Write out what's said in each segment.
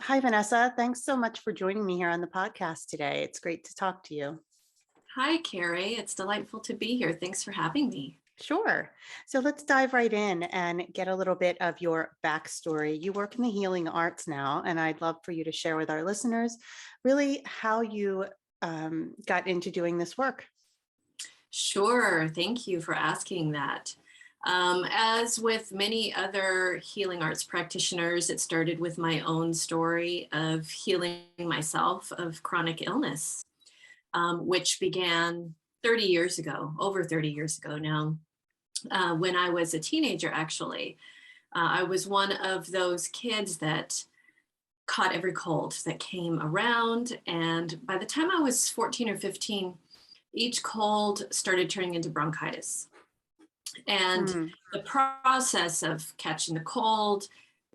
Hi, Vanessa. Thanks so much for joining me here on the podcast today. It's great to talk to you. Hi, Carrie. It's delightful to be here. Thanks for having me. Sure. So let's dive right in and get a little bit of your backstory. You work in the healing arts now, and I'd love for you to share with our listeners really how you got into doing this work. Sure. Thank you for asking that. As with many other healing arts practitioners, it started with my own story of healing myself of chronic illness, which began 30 years ago, over 30 years ago now, when I was a teenager, actually. I was one of those kids that caught every cold that came around. And by the time I was 14 or 15, each cold started turning into bronchitis. And Hmm. the process of catching the cold,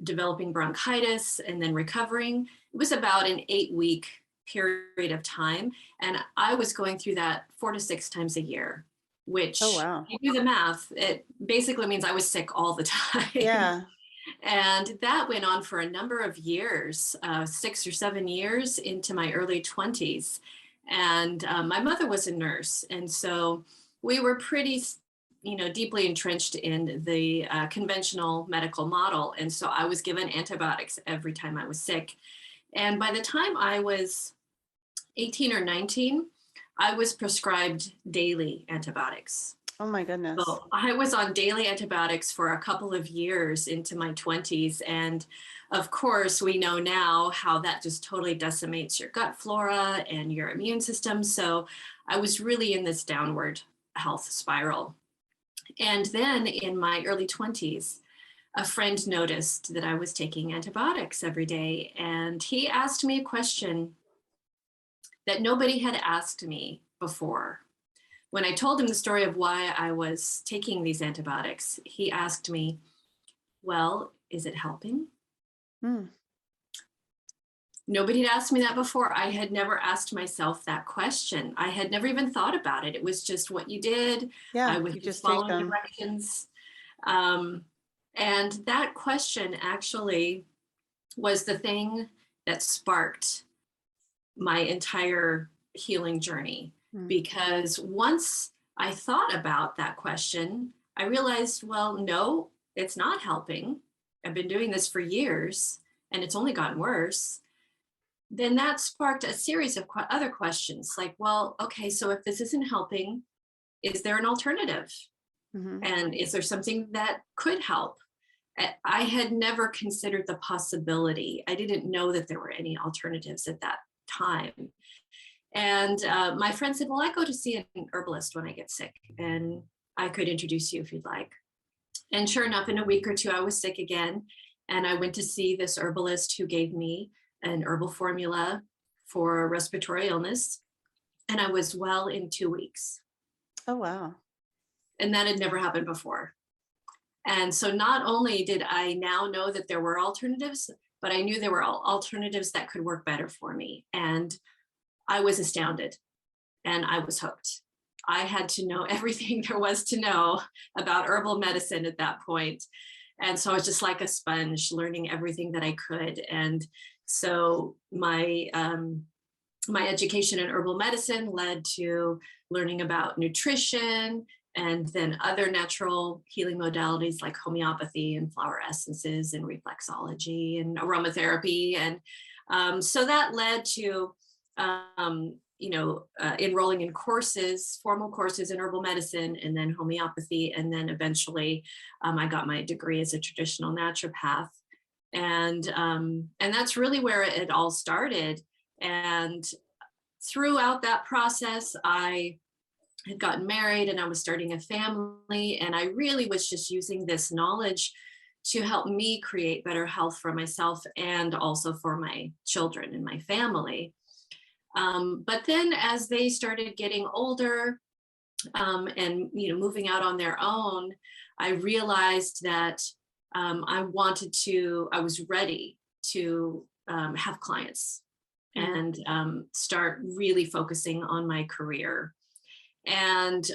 developing bronchitis, and then recovering, it was about an 8-week period of time. And I was going through that 4 to 6 times a year, Oh, which, wow. if you do the math, it basically means I was sick all the time. Yeah. And that went on for a number of years, 6 or 7 years into my early 20s. And my mother was a nurse. And so we were pretty, deeply entrenched in the conventional medical model. And so I was given antibiotics every time I was sick. And by the time I was 18 or 19, I was prescribed daily antibiotics. Oh, my goodness. So I was on daily antibiotics for a couple of years into my 20s. And of course, we know now how that just totally decimates your gut flora and your immune system. So I was really in this downward health spiral. And then in my early 20s, a friend noticed that I was taking antibiotics every day. And he asked me a question that nobody had asked me before. When I told him the story of why I was taking these antibiotics, he asked me, well, is it helping? Hmm. Nobody had asked me that before. I had never asked myself that question. I had never even thought about it. It was just what you did. I Yeah, was you just just take following them. directions. Um, and that question actually was the thing that sparked my entire healing journey. Hmm. Because once I thought about that question, I realized, well, no, it's not helping. I've been doing this for years and it's only gotten worse. Then that sparked a series of other questions like, well, okay, so if this isn't helping, is there an alternative? Hmm. And is there something that could help? I had never considered the possibility. I didn't know that there were any alternatives at that time. And my friend said, well, I go to see an herbalist when I get sick, and I could introduce you if you'd like. And sure enough, in a week or two, I was sick again. And I went to see this herbalist who gave me an herbal formula for a respiratory illness. And I was well in 2 weeks. Oh, wow. And that had never happened before. And so not only did I now know that there were alternatives, but I knew there were alternatives that could work better for me. And I was astounded. And I was hooked. I had to know everything there was to know about herbal medicine at that point. And so I was just like a sponge, learning everything that I could. And so my education in herbal medicine led to learning about nutrition and then other natural healing modalities like homeopathy and flower essences and reflexology and aromatherapy. And so that led to enrolling in courses, formal courses in herbal medicine, and then homeopathy. And then eventually I got my degree as a traditional naturopath. And that's really where it all started. And throughout that process, I had gotten married and I was starting a family. And I really was just using this knowledge to help me create better health for myself and also for my children and my family. But then as they started getting older and moving out on their own, I realized that I was ready to have clients Hmm. and start really focusing on my career. And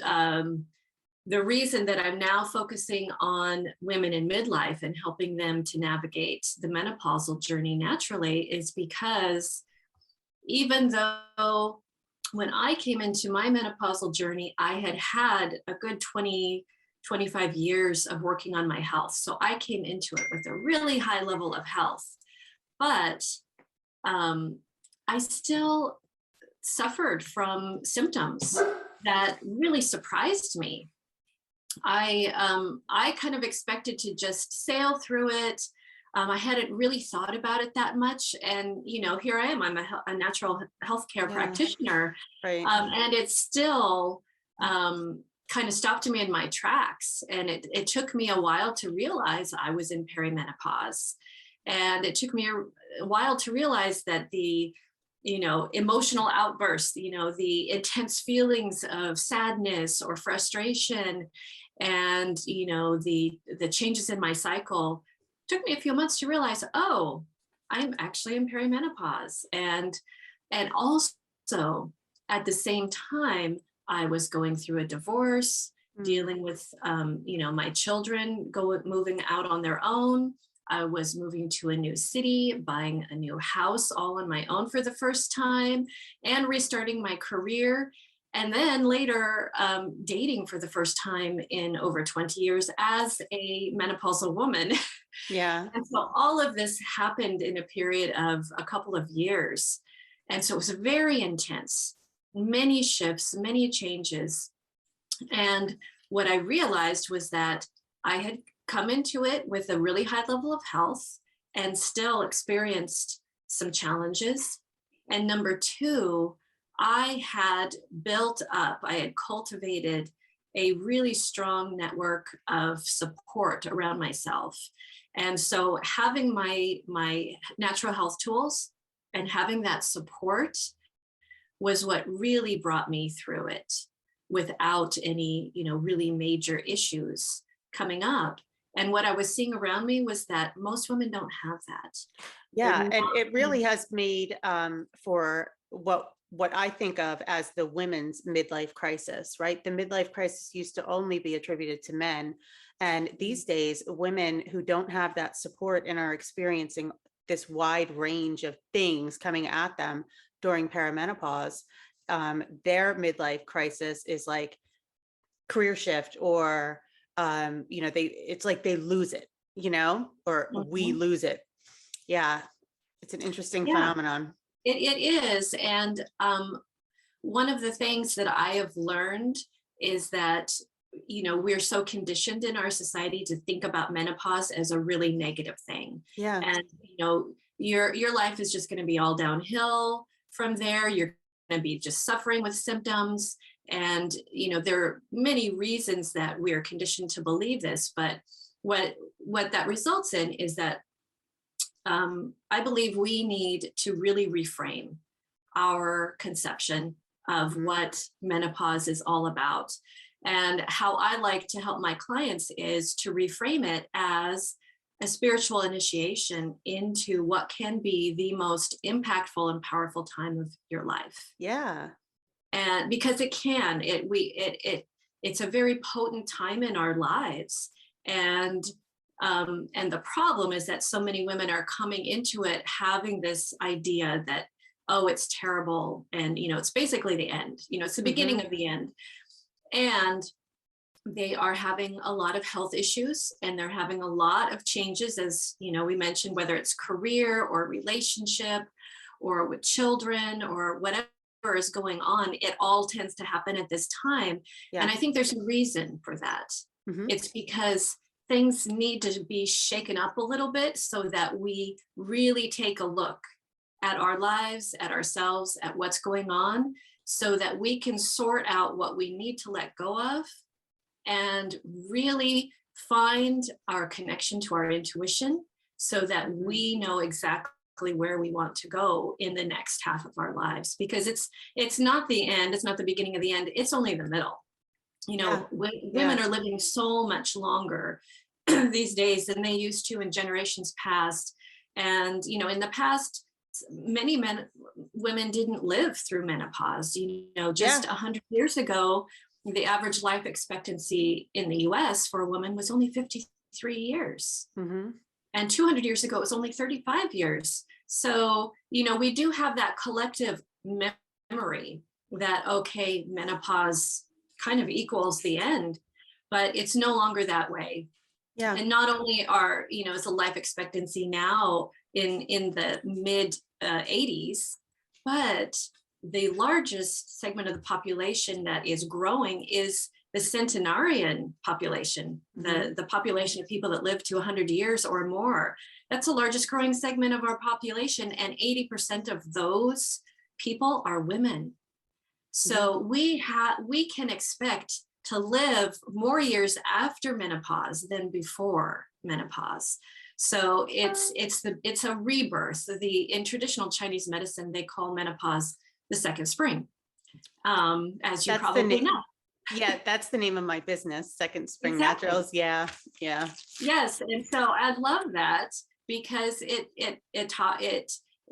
the reason that I'm now focusing on women in midlife and helping them to navigate the menopausal journey naturally is because even though when I came into my menopausal journey, I had had a good 25 years of working on my health. So I came into it with a really high level of health, but I still suffered from symptoms that really surprised me. I kind of expected to just sail through it. I hadn't really thought about it that much. And, here I am, I'm a natural healthcare Yeah. practitioner. Right. And it still kind of stopped me in my tracks. And it took me a while to realize I was in perimenopause. And it took me a while to realize that the emotional outbursts, the intense feelings of sadness or frustration, and the changes in my cycle took me a few months to realize, oh, I'm actually in perimenopause. And also at the same time, I was going through a divorce, dealing with my children moving out on their own. I was moving to a new city, buying a new house all on my own for the first time, and restarting my career. And then later, dating for the first time in over 20 years as a menopausal woman. Yeah. And so all of this happened in a period of a couple of years. And so it was very intense, many shifts, many changes. And what I realized was that I had come into it with a really high level of health and still experienced some challenges. And number two, I had cultivated a really strong network of support around myself. And so having my natural health tools and having that support was what really brought me through it without any, really major issues coming up. And what I was seeing around me was that most women don't have that. Yeah, They're and not. it really has made for what I think of as the women's midlife crisis, right? The midlife crisis used to only be attributed to men. And these days, women who don't have that support and are experiencing this wide range of things coming at them during perimenopause, their midlife crisis is like career shift, or it's like they lose it, or we Mhm. lose it. Yeah, it's an interesting Yeah, phenomenon. it is. And one of the things that I have learned is that, we're so conditioned in our society to think about menopause as a really negative thing. Yeah. And, your life is just going to be all downhill from there. You're going to be just suffering with symptoms. And, there are many reasons that we are conditioned to believe this, but what that results in is that I believe we need to really reframe our conception of Mhm. what menopause is all about. And how I like to help my clients is to reframe it as a spiritual initiation into what can be the most impactful and powerful time of your life. Yeah. And because it's a very potent time in our lives. And the problem is that so many women are coming into it having this idea that, oh, it's terrible, and it's basically the end, it's the beginning Hmm. of the end. And they are having a lot of health issues, and they're having a lot of changes, as we mentioned, whether it's career or relationship or with children or whatever is going on. It all tends to happen at this time. And I Yes. think there's a reason for that. Hmm. It's because things need to be shaken up a little bit so that we really take a look at our lives, at ourselves, at what's going on, so that we can sort out what we need to let go of and really find our connection to our intuition so that we know exactly where we want to go in the next half of our lives, because it's not the end, it's not the beginning of the end, it's only the middle. Yeah. Women Yeah. are living so much longer these days than they used to in generations past. And in the past, many women didn't live through menopause. Just Yeah. 100 years ago, the average life expectancy in the US for a woman was only 53 years. Mm-hmm. And 200 years ago, it was only 35 years. So, we do have that collective memory that, okay, menopause kind of equals the end, but it's no longer that way. Yeah. And not only is the life expectancy now in the mid 80s, but the largest segment of the population that is growing is the centenarian population, Mm-hmm. the population of people that live to 100 years or more. That's the largest growing segment of our population, and 80% of those people are women. So we can expect to live more years after menopause than before menopause. So it's a rebirth. In traditional Chinese medicine, they call menopause the second spring, as you That's probably know. Yeah, that's the name of my business, Second Spring Exactly. Naturals. Yeah, yeah. Yes, and so I love that because it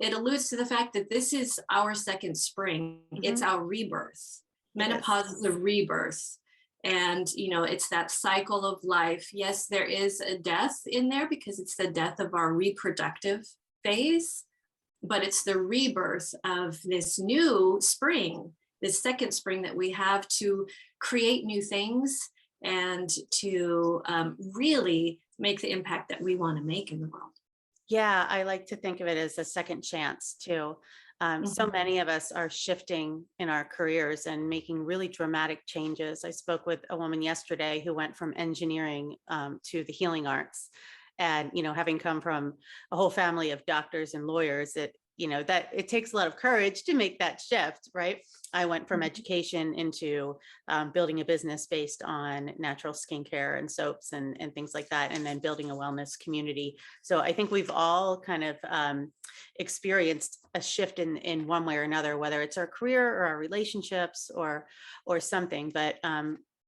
alludes to the fact that this is our second spring. It's Mm-hmm. our rebirth. It is. Menopause is a rebirth. And, it's that cycle of life. Yes, there is a death in there because it's the death of our reproductive phase, but it's the rebirth of this new spring, this second spring that we have to create new things and to really make the impact that we want to make in the world. Yeah, I like to think of it as a second chance too. So many of us are shifting in our careers and making really dramatic changes. I spoke with a woman yesterday who went from engineering to the healing arts. And, having come from a whole family of doctors and lawyers, that it takes a lot of courage to make that shift, right? I went from education into building a business based on natural skincare and soaps and things like that, and then building a wellness community. So I think we've all kind of experienced a shift in one way or another, whether it's our career or our relationships or something. But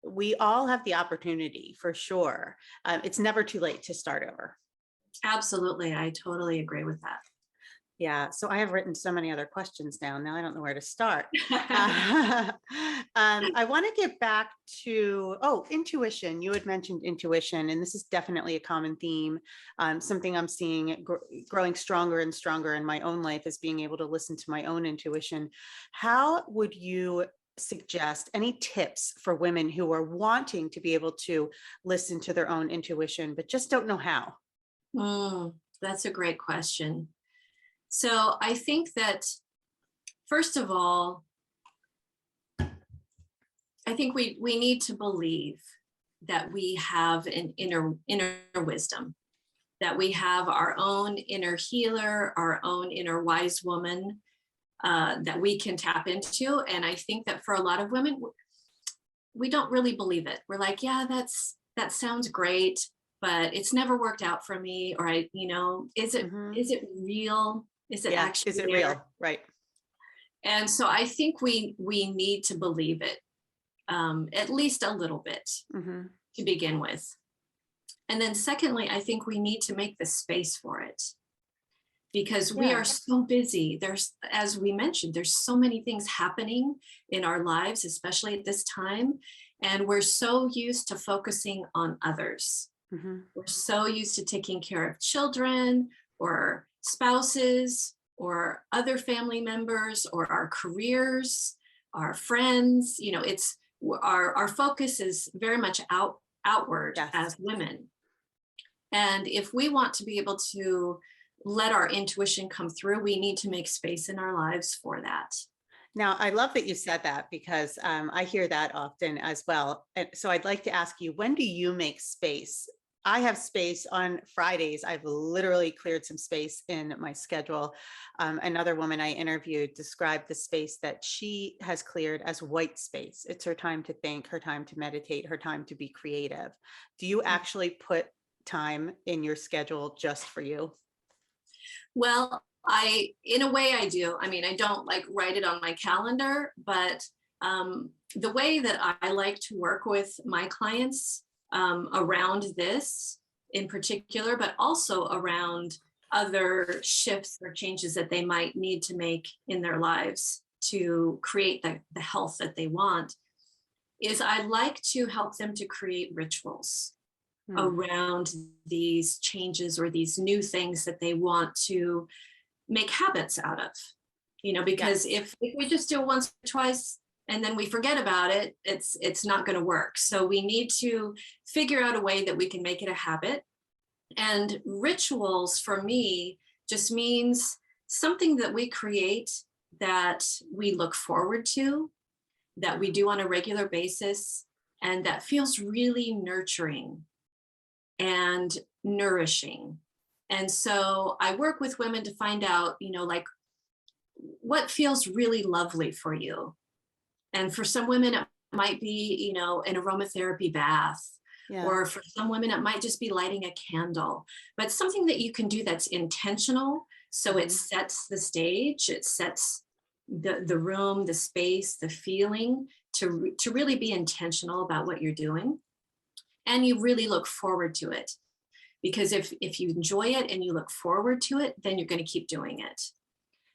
we all have the opportunity for sure. It's never too late to start over. Absolutely. I totally agree with that. Yeah. So I have written so many other questions down. Now I don't know where to start. I want to get back to, intuition. You had mentioned intuition, and this is definitely a common theme. Something I'm seeing growing stronger and stronger in my own life is being able to listen to my own intuition. How would you suggest any tips for women who are wanting to be able to listen to their own intuition, but just don't know how? That's a great question. So I think that, first of all, I think we need to believe that we have an inner wisdom, that we have our own inner healer, our own inner wise woman that we can tap into. And I think that for a lot of women, we don't really believe it. We're like, yeah, that sounds great, but it's never worked out for me. Or is it real? Is it actually is it there? real? Right. And so I think we need to believe it, at least a little bit to begin with. And then secondly, I think we need to make the space for it because we are so busy. As we mentioned, there's so many things happening in our lives, especially at this time. And we're so used to focusing on others. We're so used to taking care of children or spouses or other family members or our careers, our friends. It's our focus is very much outward as women. And if we want to be able to let our intuition come through, we need to make space in our lives for that. Now, I love that you said that because I hear that often as well. And so I'd like to ask you, when do you make space? I have space on Fridays. I've literally cleared some space in my schedule. Another woman I interviewed described the space that she has cleared as white space. It's her time to think, her time to meditate, her time to be creative. Do you actually put time in your schedule just for you? Well, in a way I do. I mean, I don't like write it on my calendar, but the way that I like to work with my clients around this in particular, but also around other shifts or changes that they might need to make in their lives to create the health that they want, is I like to help them to create rituals Hmm. around these changes or these new things that they want to make habits out of. Because Yes. if we just do it once or twice and then we forget about it, it's not going to work. So we need to figure out a way that we can make it a habit. And rituals for me just means something that we create that we look forward to, that we do on a regular basis, and that feels really nurturing and nourishing. And so I work with women to find out, like what feels really lovely for you. And for some women, it might be, an aromatherapy bath. Yeah. Or for some women, it might just be lighting a candle, but something that you can do that's intentional. So it Mhm. sets the stage, it sets the room, the space, the feeling to really be intentional about what you're doing. And you really look forward to it. Because if you enjoy it and you look forward to it, then you're going to keep doing it.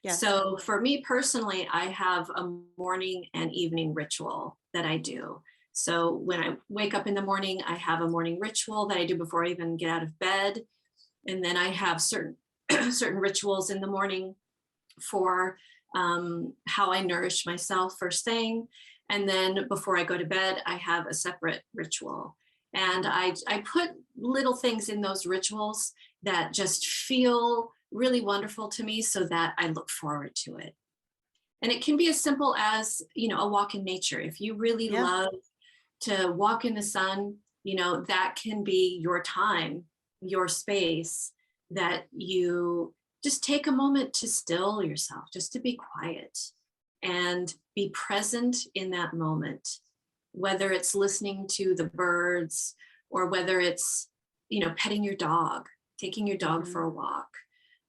Yes. So for me personally, I have a morning and evening ritual that I do. So when I wake up in the morning, I have a morning ritual that I do before I even get out of bed. And then I have certain certain rituals in the morning for how I nourish myself first thing. And then before I go to bed, I have a separate ritual. And I put little things in those rituals that just feel really wonderful to me so that I look forward to it. And it can be as simple as, a walk in nature. If you really Yeah. love to walk in the sun, that can be your time, your space that you just take a moment to still yourself, just to be quiet and be present in that moment, whether it's listening to the birds or whether it's, petting your dog, taking your dog for Mhm. a walk,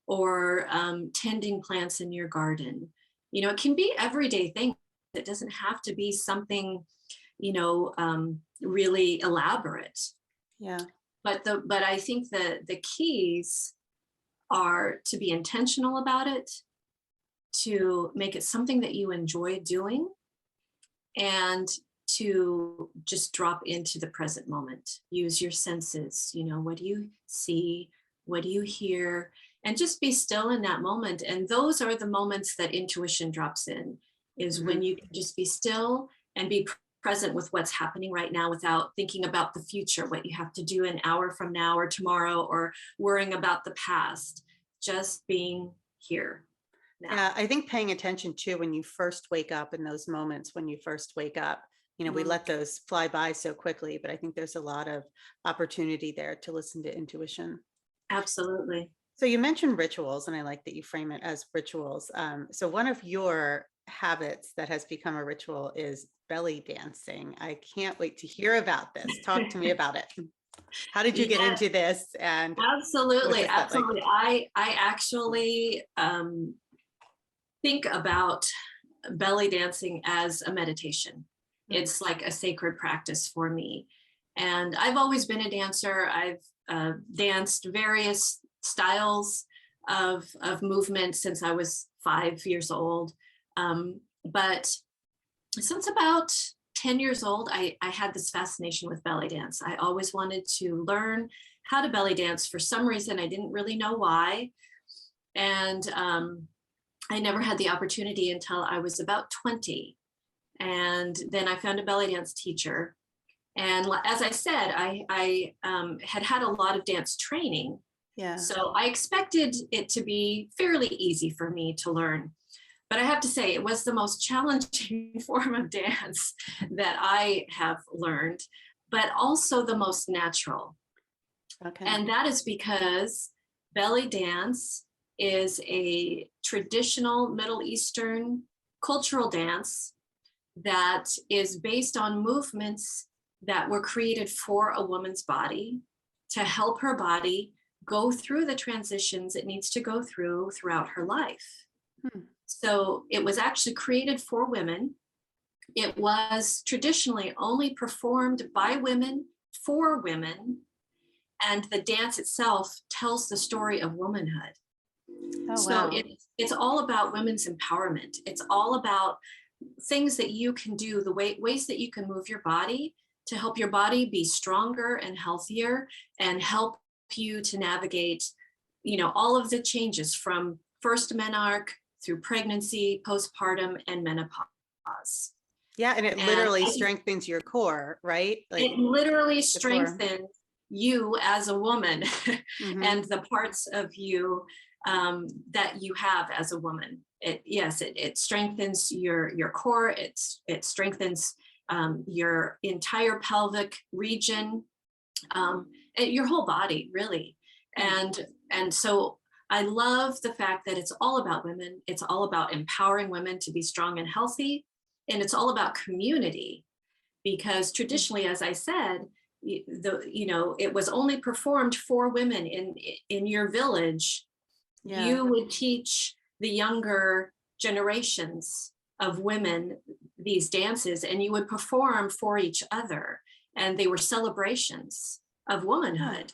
or tending plants in your garden. It can be everyday things. It doesn't have to be something, really elaborate. Yeah. But I think the keys are to be intentional about it, to make it something that you enjoy doing, and to just drop into the present moment. Use your senses. What do you see? What do you hear? And just be still in that moment. And those are the moments that intuition drops in, is when Mhm. you can just be still and be present with what's happening right now without thinking about the future, what you have to do an hour from now or tomorrow, or worrying about the past. Just being here Yeah, now. I think paying attention to when you first wake up in those moments when you first wake up, we Mm, let those fly by so quickly, but I think there's a lot of opportunity there to listen to intuition. absolutely. So you mentioned rituals, and I like that you frame it as rituals. So one of your habits that has become a ritual is belly dancing. I can't wait to hear about this. Talk to me about it. How did you get Yeah, into this, and what absolutely, is that like? absolutely. I actually think about belly dancing as a meditation. Hmm. It's like a sacred practice for me. And I've always been a dancer. I've danced various styles of movement since I was 5 years old. But since about 10 years old, I had this fascination with belly dance. I always wanted to learn how to belly dance for some reason. I didn't really know why. And I never had the opportunity until I was about 20. And then I found a belly dance teacher. And as I said, I had had a lot of dance training. Yeah. So I expected it to be fairly easy for me to learn. But I have to say, it was the most challenging form of dance that I have learned, but also the most natural. Okay. And that is because belly dance is a traditional Middle Eastern cultural dance that is based on movements that were created for a woman's body to help her body go through the transitions it needs to go through throughout her life. Hmm. So it was actually created for women. It was traditionally only performed by women for women, and the dance itself tells the story of womanhood. Oh, So wow. it's all about women's empowerment. It's all about things that you can do, the ways that you can move your body to help your body be stronger and healthier and help you to navigate, all of the changes from first menarche through pregnancy, postpartum, and menopause. Yeah, and it And literally strengthens your core, right? Like it literally the core. strengthens you as a woman Hmm. and the parts of you that you have as a woman. It strengthens your core. It strengthens your entire pelvic region, and your whole body, really. And so I love the fact that it's all about women. It's all about empowering women to be strong and healthy, and it's all about community, because traditionally, as I said, it was only performed for women in your village. Yeah. You would teach the younger generations of women these dances, and you would perform for each other, and they were celebrations of Huh. womanhood.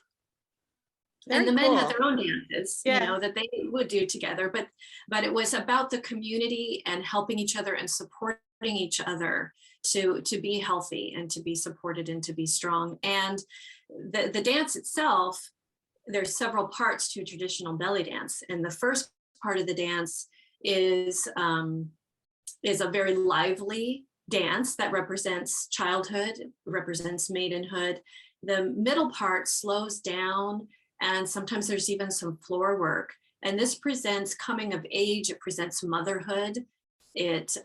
And Very the men had cool. their own dances, Yeah. that they would do together, but it was about the community and helping each other and supporting each other to be healthy and to be supported and to be strong. And the dance itself, there's several parts to traditional belly dance, and the first part of the dance is a very lively dance that represents childhood, represents maidenhood. The middle part slows down, and sometimes there's even some floor work. And this presents coming of age, it presents motherhood, it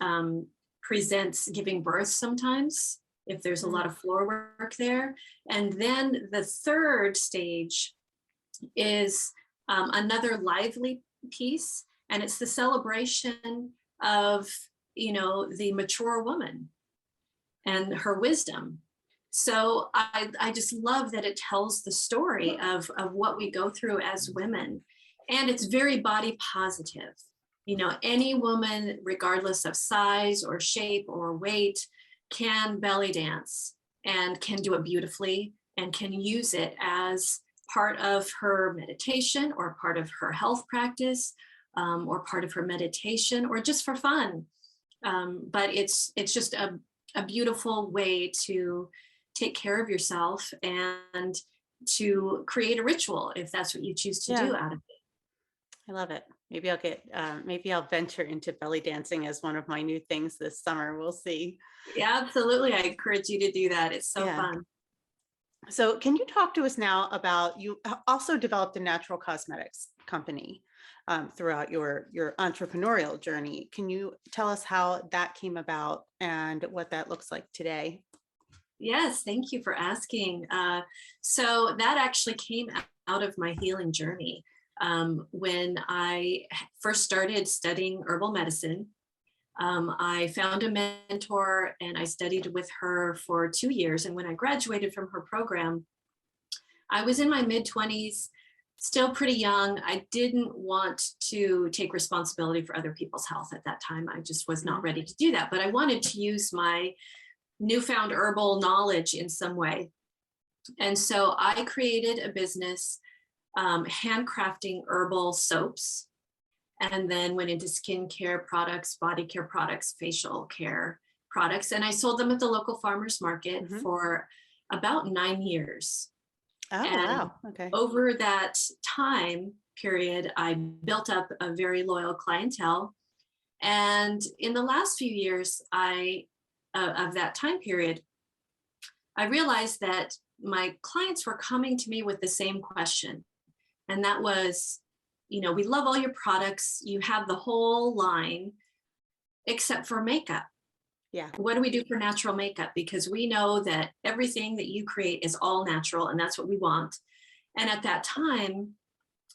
presents giving birth sometimes, if there's a lot of floor work there. And then the third stage is another lively piece, and it's the celebration of the mature woman and her wisdom. So I just love that it tells the story of what we go through as women, and it's very body positive. Any woman, regardless of size or shape or weight, can belly dance and can do it beautifully and can use it as part of her meditation or part of her health practice, or part of her meditation, or just for fun. But it's just a beautiful way to take care of yourself and to create a ritual, if that's what you choose to Yeah. do out of it. I love it. Maybe I'll venture into belly dancing as one of my new things this summer. We'll see. Yeah, absolutely. I encourage you to do that. It's so Yeah. fun. So can you talk to us now about, you also developed a natural cosmetics company throughout your entrepreneurial journey. Can you tell us how that came about and what that looks like today? Yes, thank you for asking. So that actually came out of my healing journey. When I first started studying herbal medicine, I found a mentor and I studied with her for 2 years. And when I graduated from her program, I was in my mid 20s, still pretty young. I didn't want to take responsibility for other people's health at that time. I just was not ready to do that. But I wanted to use my newfound herbal knowledge in some way. And so I created a business handcrafting herbal soaps, and then went into skincare products, body care products, facial care products. And I sold them at the local farmers market Mhm. for about 9 years. Oh, And wow. Okay. over that time period, I built up a very loyal clientele. And in the last few years, of that time period, I realized that my clients were coming to me with the same question. And that was, we love all your products. You have the whole line except for makeup. Yeah. What do we do for natural makeup? Because we know that everything that you create is all natural, and that's what we want. And at that time,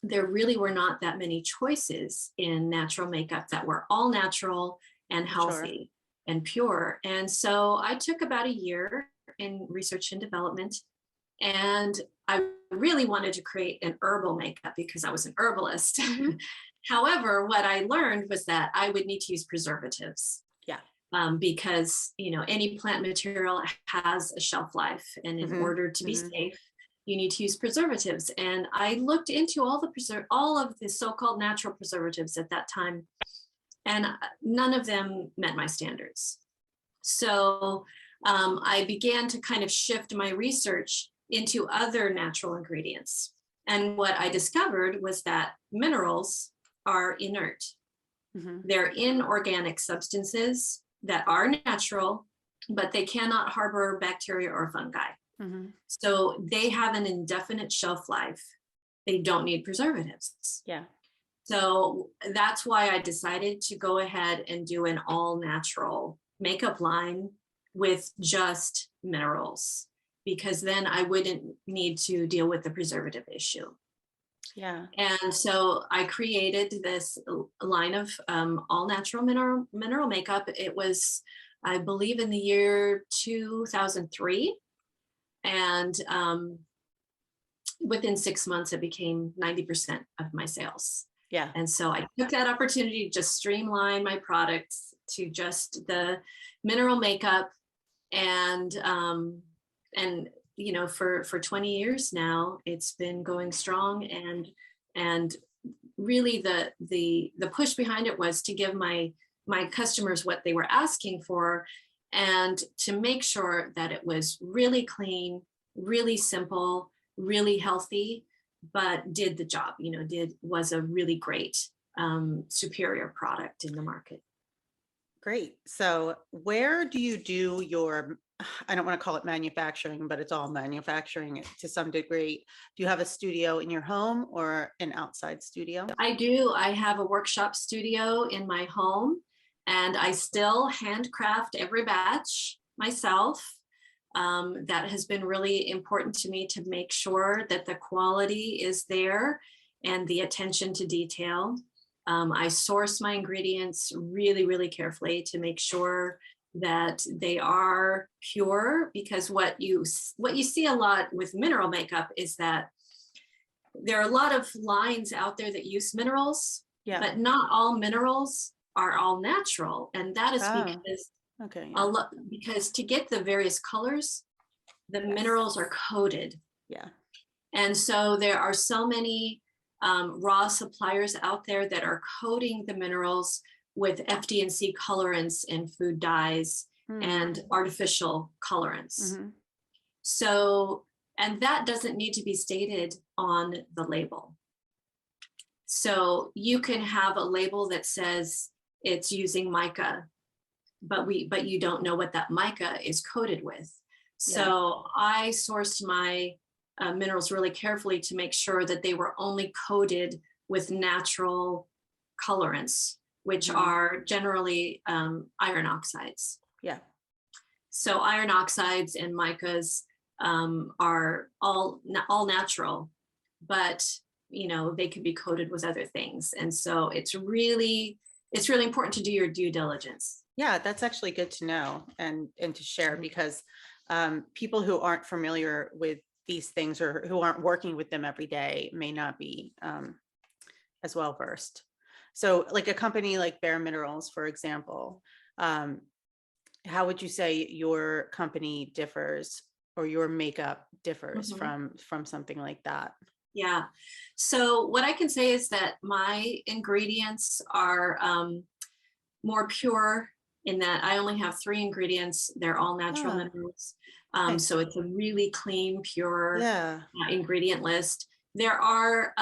there really were not that many choices in natural makeup that were all natural and Sure. healthy and pure. And so I took about a year in research and development, and I really wanted to create an herbal makeup because I was an herbalist. Mhm. However, what I learned was that I would need to use preservatives, Yeah. because any plant material has a shelf life, and in Mhm. order to be Mhm. safe, you need to use preservatives. And I looked into all of the so-called natural preservatives at that time, and none of them met my standards. So I began to kind of shift my research into other natural ingredients. And what I discovered was that minerals are inert. Mhm. They're inorganic substances that are natural, but they cannot harbor bacteria or fungi. Mhm. So they have an indefinite shelf life. They don't need preservatives. Yeah. So that's why I decided to go ahead and do an all natural makeup line with just minerals, because then I wouldn't need to deal with the preservative issue. Yeah. And so I created this line of all natural mineral makeup. It was, I believe, in the year 2003. And within 6 months, it became 90% of my sales. Yeah. And so I took that opportunity to just streamline my products to just the mineral makeup. And for 20 years now, it's been going strong. And really the push behind it was to give my customers what they were asking for, and to make sure that it was really clean, really simple, really healthy, but did the job, was a really great superior product in the market. Great. So where do you do your, I don't want to call it manufacturing, but it's all manufacturing to some degree. Do you have a studio in your home or an outside studio? I do. I have a workshop studio in my home, and I still handcraft every batch myself. That has been really important to me, to make sure that the quality is there and the attention to detail. I source my ingredients really, really carefully to make sure that they are pure, because what you see a lot with mineral makeup is that there are a lot of lines out there that use minerals, Yeah. but not all minerals are all natural. And that is Oh, because okay. a Yeah. lot, because to get the various colors, the Yes. minerals are coated. Yeah. And so there are so many raw suppliers out there that are coating the minerals with FD&C colorants and food dyes and artificial colorants. Mm-hmm. So, and that doesn't need to be stated on the label. So you can have a label that says it's using mica, but you don't know what that mica is coated with. So I sourced my minerals really carefully to make sure that they were only coated with natural colorants, which are generally iron oxides. Yeah. So iron oxides and micas are all natural, but they could be coated with other things. And so it's really important to do your due diligence. Yeah, that's actually good to know and to share, because people who aren't familiar with these things or who aren't working with them every day may not be as well versed. So like a company like Bare Minerals, for example, how would you say your company differs, or your makeup differs from something like that? Yeah. So what I can say is that my ingredients are more pure, in that I only have 3 ingredients. They're all natural minerals. Nice. So it's a really clean, pure Yeah. ingredient list. There are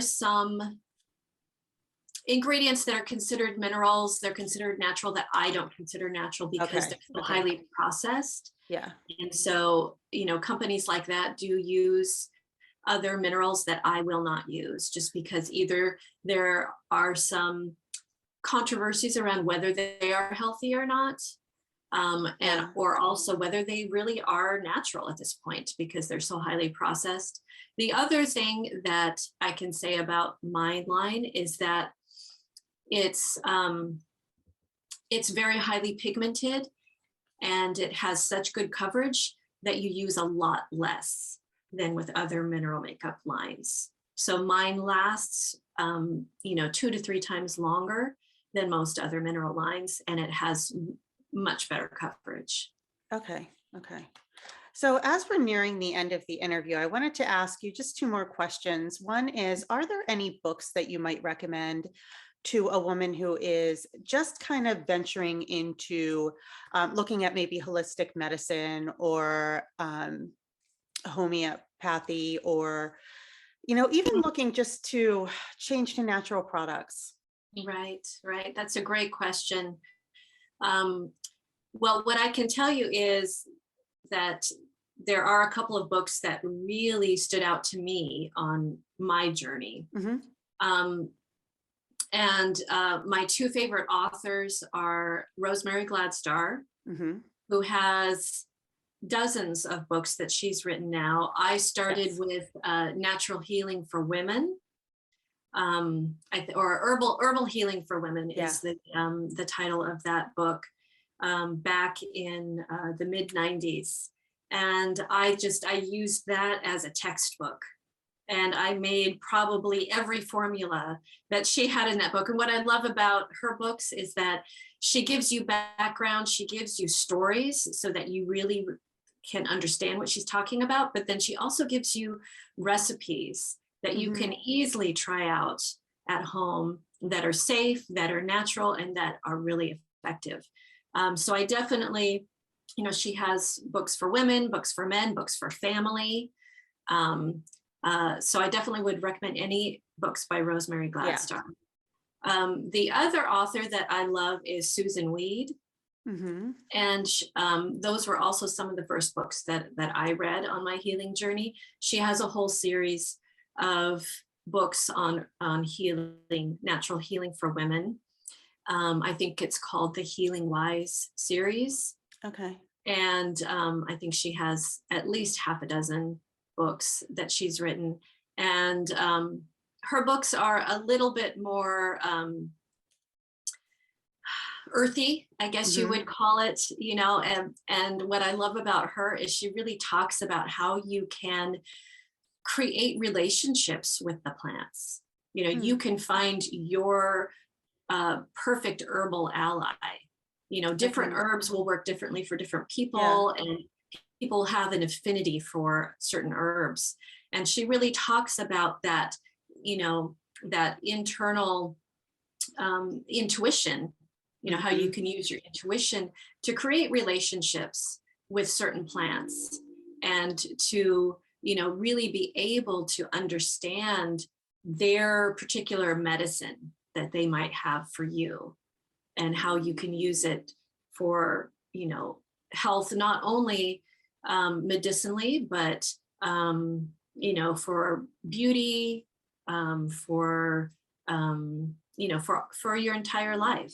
some ingredients that are considered minerals, they're considered natural, that I don't consider natural because they're so highly processed. Yeah. And so, companies like that do use other minerals that I will not use, just because either there are some controversies around whether they are healthy or not, or also whether they really are natural at this point, because they're so highly processed. The other thing that I can say about my line is that it's very highly pigmented, and it has such good coverage that you use a lot less than with other mineral makeup lines. So mine lasts 2 to 3 times longer than most other mineral lines, and it has much better coverage. Okay. So as we're nearing the end of the interview, I wanted to ask you just 2 more questions. One is, are there any books that you might recommend to a woman who is just kind of venturing into looking at maybe holistic medicine or homeopathy, or, even looking just to change to natural products? Right, right. That's a great question. Um, well, what I can tell you is that there are a couple of books that really stood out to me on my journey. Hmm. Um, and my two favorite authors are Rosemary Gladstar, Hmm. who has dozens of books that she's written now. I started Yes. with Natural Healing for Women, or Herbal Healing for Women Yeah. is the title of that book, back in the mid 90s. And I used that as a textbook. And I made probably every formula that she had in that book. And what I love about her books is that she gives you background, she gives you stories so that you really can understand what she's talking about. But then she also gives you recipes that you Hmm. can easily try out at home, that are safe, that are natural, and that are really effective. So I definitely, she has books for women, books for men, books for family. Um, so I definitely would recommend any books by Rosemary Yeah. Gladstar. The other author that I love is Susan Weed, Hmm. and those were also some of the first books that I read on my healing journey. She has a whole series of books on healing, natural healing for women. I think it's called the Healing Wise series, Okay. and I think she has at least half a dozen books that she's written. And her books are a little bit more earthy, I guess you Hmm. would call it, and what I love about her is she really talks about how you can create relationships with the plants. You can find your perfect herbal ally. Different Okay. herbs will work differently for different Yeah. people, and people have an affinity for certain herbs. And she really talks about that, that internal intuition, how you Hmm. can use your intuition to create relationships with certain plants, and to, really be able to understand their particular medicine that they might have for you, and how you can use it for, health, not only medicinally, but for beauty, for for your entire life.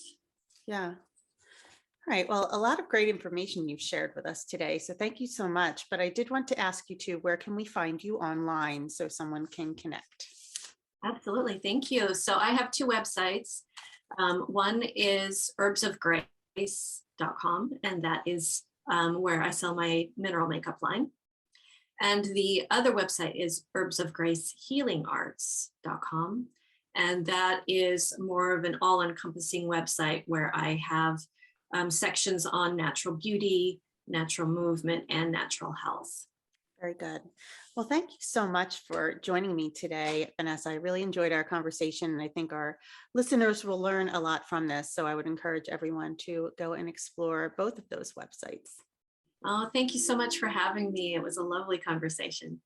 Yeah. All right. Well, a lot of great information you've shared with us today. So thank you so much. But I did want to ask you too, where can we find you online so someone can connect? Absolutely, thank you. So I have two websites. One is herbsofgrace.com, and that is where I sell my mineral makeup line. And the other website is herbsofgracehealingarts.com. And that is more of an all encompassing website where I have sections on natural beauty, natural movement, and natural health. Very good. Well, thank you so much for joining me today, Vanessa. I really enjoyed our conversation, and I think our listeners will learn a lot from this. So I would encourage everyone to go and explore both of those websites. Oh, thank you so much for having me. It was a lovely conversation.